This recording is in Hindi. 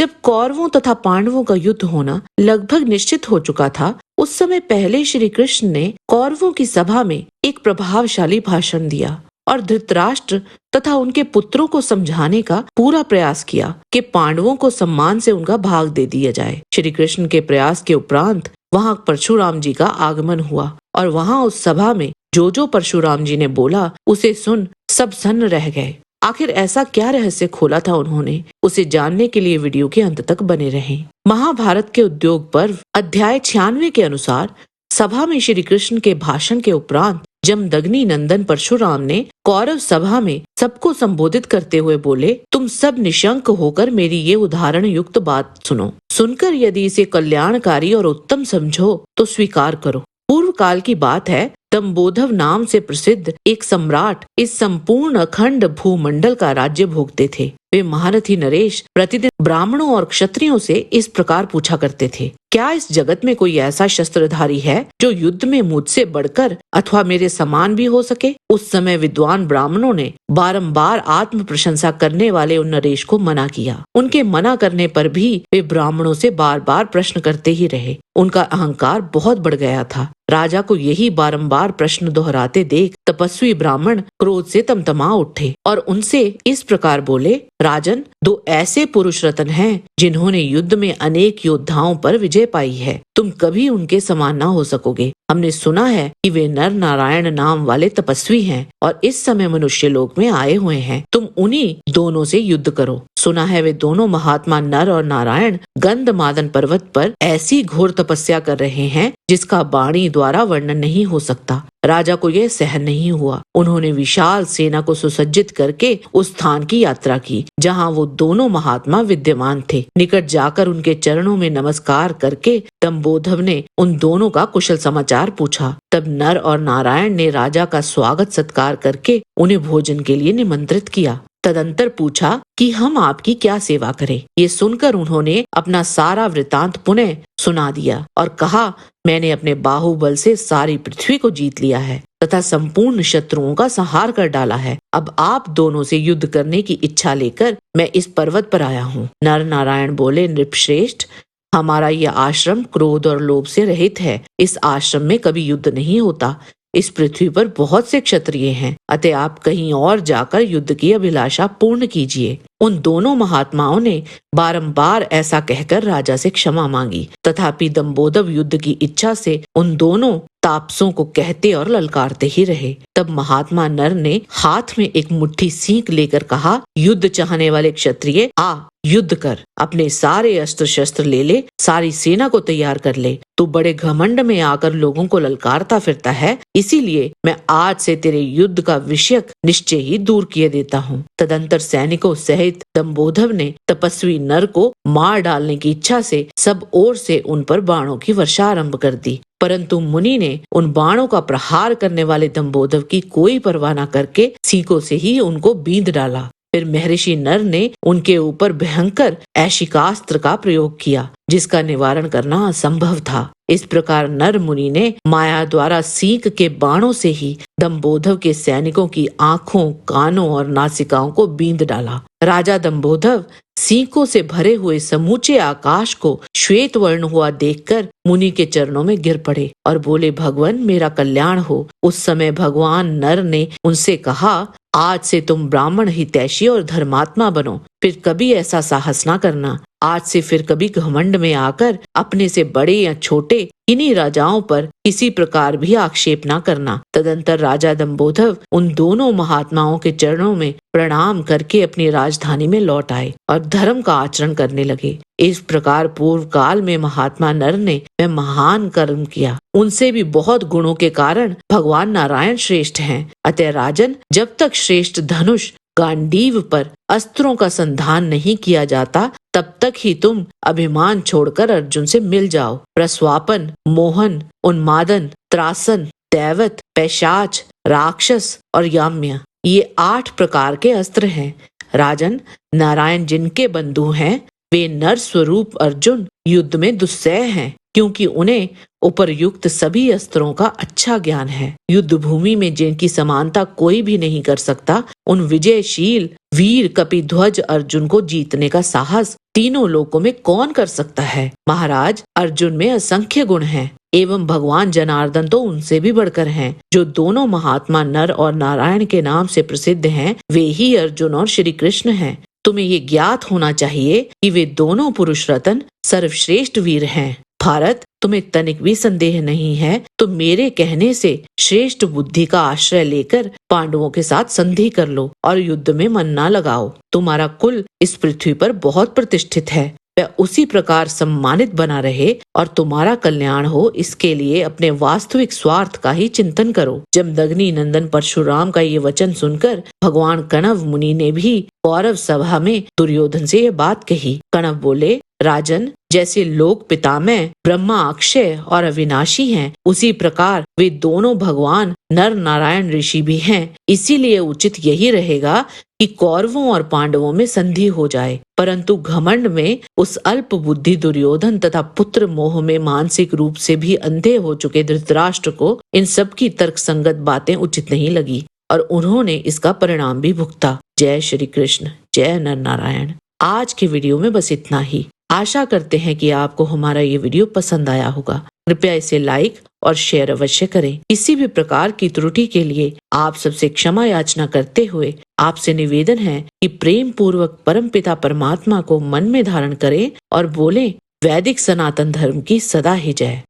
जब कौरवों तथा पांडवों का युद्ध होना लगभग निश्चित हो चुका था, उस समय पहले श्री कृष्ण ने कौरवों की सभा में एक प्रभावशाली भाषण दिया और धृतराष्ट्र तथा उनके पुत्रों को समझाने का पूरा प्रयास किया कि पांडवों को सम्मान से उनका भाग दे दिया जाए। श्री कृष्ण के प्रयास के उपरांत वहां परशुराम जी का आगमन हुआ और वहां उस सभा में जो परशुराम जी ने बोला उसे सुन सब सन्न रह गए। आखिर ऐसा क्या रहस्य खोला था उन्होंने, उसे जानने के लिए वीडियो के अंत तक बने रहें। महाभारत के उद्योग पर्व अध्याय 96 के अनुसार सभा में श्री कृष्ण के भाषण के उपरांत जमदग्नि नंदन परशुराम ने कौरव सभा में सबको संबोधित करते हुए बोले, तुम सब निशंक होकर मेरी ये उदाहरण युक्त बात सुनो। सुनकर यदि इसे कल्याणकारी और उत्तम समझो तो स्वीकार करो। पूर्व काल की बात है, दंबोधव नाम से प्रसिद्ध एक सम्राट इस संपूर्ण अखंड भूमंडल का राज्य भोगते थे। वे महारथी नरेश प्रतिदिन ब्राह्मणों और क्षत्रियों से इस प्रकार पूछा करते थे, क्या इस जगत में कोई ऐसा शस्त्रधारी है जो युद्ध में मुझसे बढ़कर अथवा मेरे समान भी हो सके? उस समय विद्वान ब्राह्मणों ने बारंबार आत्म प्रशंसा करने वाले उन नरेश को मना किया। उनके मना करने पर भी वे ब्राह्मणों से बार बार प्रश्न करते ही रहे। उनका अहंकार बहुत बढ़ गया था। राजा को यही बारंबार प्रश्न दोहराते देख तपस्वी ब्राह्मण क्रोध से तमतमा उठे और उनसे इस प्रकार बोले, राजन, दो ऐसे पुरुष रत्न हैं जिन्होंने युद्ध में अनेक योद्धाओं पर विजय पाई है। तुम कभी उनके समान न हो सकोगे। हमने सुना है कि वे नर नारायण नाम वाले तपस्वी हैं और इस समय मनुष्य लोक में आए हुए हैं। तुम उन्हीं दोनों से युद्ध करो। सुना है वे दोनों महात्मा नर और नारायण गंधमादन पर्वत पर ऐसी घोर तपस्या कर रहे हैं जिसका वाणी द्वारा वर्णन नहीं हो सकता। राजा को यह सहन नहीं हुआ। उन्होंने विशाल सेना को सुसज्जित करके उस स्थान की यात्रा की जहां वो दोनों महात्मा विद्यमान थे। निकट जाकर उनके चरणों में नमस्कार करके दंबोधव ने उन दोनों का कुशल समाचार पूछा। तब नर और नारायण ने राजा का स्वागत सत्कार करके उन्हें भोजन के लिए निमंत्रित किया। तदंतर पूछा कि हम आपकी क्या सेवा करें। ये सुनकर उन्होंने अपना सारा वृतांत पुनः सुना दिया और कहा, मैंने अपने बाहुबल से सारी पृथ्वी को जीत लिया है तथा संपूर्ण शत्रुओं का संहार कर डाला है। अब आप दोनों से युद्ध करने की इच्छा लेकर मैं इस पर्वत पर आया हूँ। नर नारायण बोले, नृपश्रेष्ठ, हमारा यह आश्रम क्रोध और लोभ से रहित है। इस आश्रम में कभी युद्ध नहीं होता। इस पृथ्वी पर बहुत से क्षत्रिय हैं, अतः आप कहीं और जाकर युद्ध की अभिलाषा पूर्ण कीजिए। उन दोनों महात्माओं ने बारंबार ऐसा कहकर राजा से क्षमा मांगी। तथापि दंबोधव युद्ध की इच्छा से उन दोनों तापसों को कहते और ललकारते ही रहे। तब महात्मा नर ने हाथ में एक मुट्ठी सींक लेकर कहा, युद्ध चाहने वाले क्षत्रिय, आ युद्ध कर। अपने सारे अस्त्र शस्त्र ले ले, सारी सेना को तैयार कर ले। तू बड़े घमंड में आकर लोगों को ललकारता फिरता है, इसीलिए मैं आज से तेरे युद्ध का विषयक निश्चय ही दूर किए देता हूँ। तदंतर सैनिकों सहित दंबोधव ने तपस्वी नर को मार डालने की इच्छा से सब ओर से उन पर बाणों की वर्षा आरंभ कर दी। परंतु मुनि ने उन बाणों का प्रहार करने वाले दंबोधव की कोई परवाह न करके सीकों से ही उनको बींध डाला। फिर महर्षि नर ने उनके ऊपर भयंकर ऐशिकास्त्र का प्रयोग किया जिसका निवारण करना असंभव था। इस प्रकार नर मुनि ने माया द्वारा सींक के बाणों से ही दंबोधव के सैनिकों की आंखों, कानों और नासिकाओं को बींध डाला। राजा दंबोधव सींकों से भरे हुए समूचे आकाश को श्वेत वर्ण हुआ देखकर मुनि के चरणों में गिर पड़े और बोले, भगवान, मेरा कल्याण हो। उस समय भगवान नर ने उनसे कहा, आज से तुम ब्राह्मण हितैषी और धर्मात्मा बनो। फिर कभी ऐसा साहस ना करना। आज से फिर कभी घमंड में आकर अपने से बड़े या छोटे इन्हीं राजाओं पर किसी प्रकार भी आक्षेप ना करना। तदंतर राजा दंबोधव उन दोनों महात्माओं के चरणों में प्रणाम करके अपनी राजधानी में लौट आए और धर्म का आचरण करने लगे। इस प्रकार पूर्व काल में महात्मा नर ने वह महान कर्म किया। उनसे भी बहुत गुणों के कारण भगवान नारायण श्रेष्ठ हैं। अतः राजन, जब तक श्रेष्ठ धनुष गांडीव पर अस्त्रों का संधान नहीं किया जाता तब तक ही तुम अभिमान छोड़कर अर्जुन से मिल जाओ। प्रस्वापन, मोहन, उन्मादन, त्रासन, दैवत, पैशाच, राक्षस और याम्य, ये 8 प्रकार के अस्त्र हैं। राजन, नारायण जिनके बंधु हैं वे नर स्वरूप अर्जुन युद्ध में दुस्सह हैं। क्योंकि उन्हें उपर्युक्त सभी अस्त्रों का अच्छा ज्ञान है। युद्ध भूमि में जिनकी समानता कोई भी नहीं कर सकता, उन विजयशील वीर कपिध्वज अर्जुन को जीतने का साहस तीनों लोकों में कौन कर सकता है। महाराज, अर्जुन में असंख्य गुण हैं, एवं भगवान जनार्दन तो उनसे भी बढ़कर हैं। जो दोनों महात्मा नर और नारायण के नाम से प्रसिद्ध हैं, वे ही अर्जुन और श्री कृष्ण हैं। तुम्हें ये ज्ञात होना चाहिए कि वे दोनों पुरुष रत्न सर्वश्रेष्ठ वीर हैं। भारत, तुम्हें तनिक भी संदेह नहीं है तो मेरे कहने से श्रेष्ठ बुद्धि का आश्रय लेकर पांडवों के साथ संधि कर लो और युद्ध में मन न लगाओ। तुम्हारा कुल इस पृथ्वी पर बहुत प्रतिष्ठित है, वह उसी प्रकार सम्मानित बना रहे और तुम्हारा कल्याण हो, इसके लिए अपने वास्तविक स्वार्थ का ही चिंतन करो। जमदग्नि नंदन परशुराम का ये वचन सुनकर भगवान कणव मुनि ने भी कौरव सभा में दुर्योधन से ये बात कही। कणव बोले, राजन, जैसे लोक पितामह ब्रह्मा अक्षय और अविनाशी हैं, उसी प्रकार वे दोनों भगवान नर नारायण ऋषि भी हैं। इसीलिए उचित यही रहेगा कि कौरवों और पांडवों में संधि हो जाए, परंतु घमंड में उस अल्प बुद्धि दुर्योधन तथा पुत्र मोह में मानसिक रूप से भी अंधे हो चुके धृतराष्ट्र को इन सब की तर्क संगत बातें उचित नहीं लगी और उन्होंने इसका परिणाम भी भुगता। जय श्री कृष्ण, जय नर नारायण। आज के वीडियो में बस इतना ही। आशा करते हैं कि आपको हमारा ये वीडियो पसंद आया होगा। कृपया इसे लाइक और शेयर अवश्य करें। किसी भी प्रकार की त्रुटि के लिए आप सबसे क्षमा याचना करते हुए आपसे निवेदन है कि प्रेम पूर्वक परमपिता परमात्मा को मन में धारण करें और बोलें, वैदिक सनातन धर्म की सदा ही जय।